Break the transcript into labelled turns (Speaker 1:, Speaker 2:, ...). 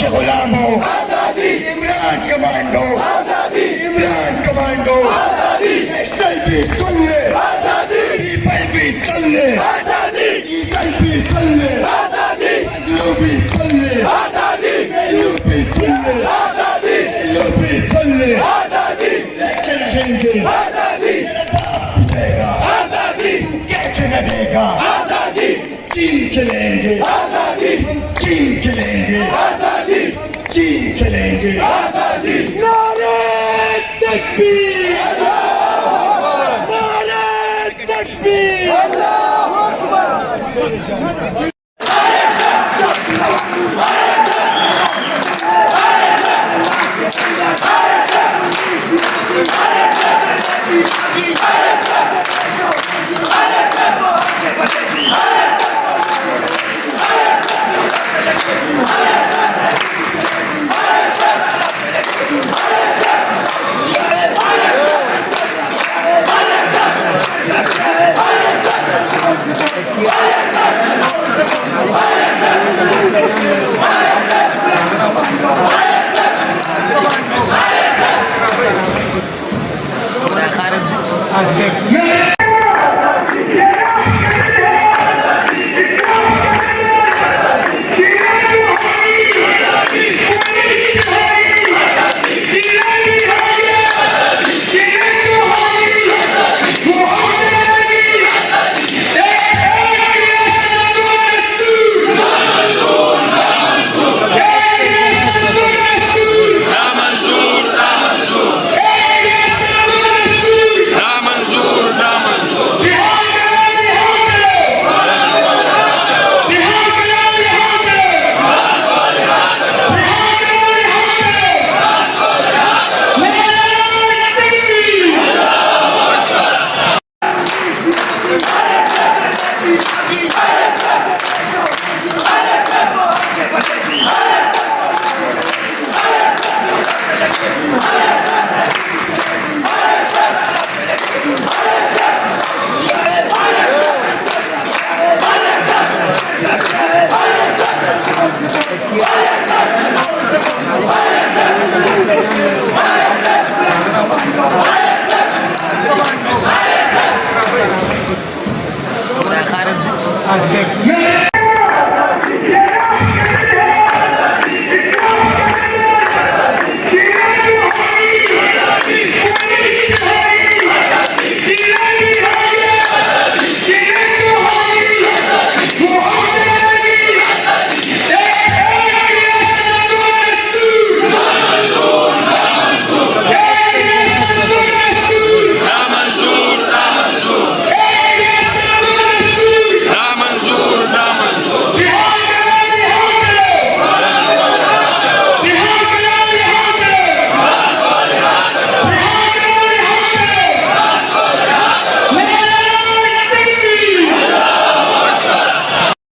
Speaker 1: के गुलाम हो, Imran commando, Imran commando, national भी सुन ले, पीपल भी सुन ले, ईगल भी सुन ले, बदलू भी सुन ले, बेलू भी सुन ले, बेलू भी सुन ले, लेके रहेंगे, तेरा बाप पिटेगा, तू कैसे न देगा, चीन के लेंगे, चीन के लेंगे, चीन के लेंगे। नारे तकबीर, नारे तकबीर।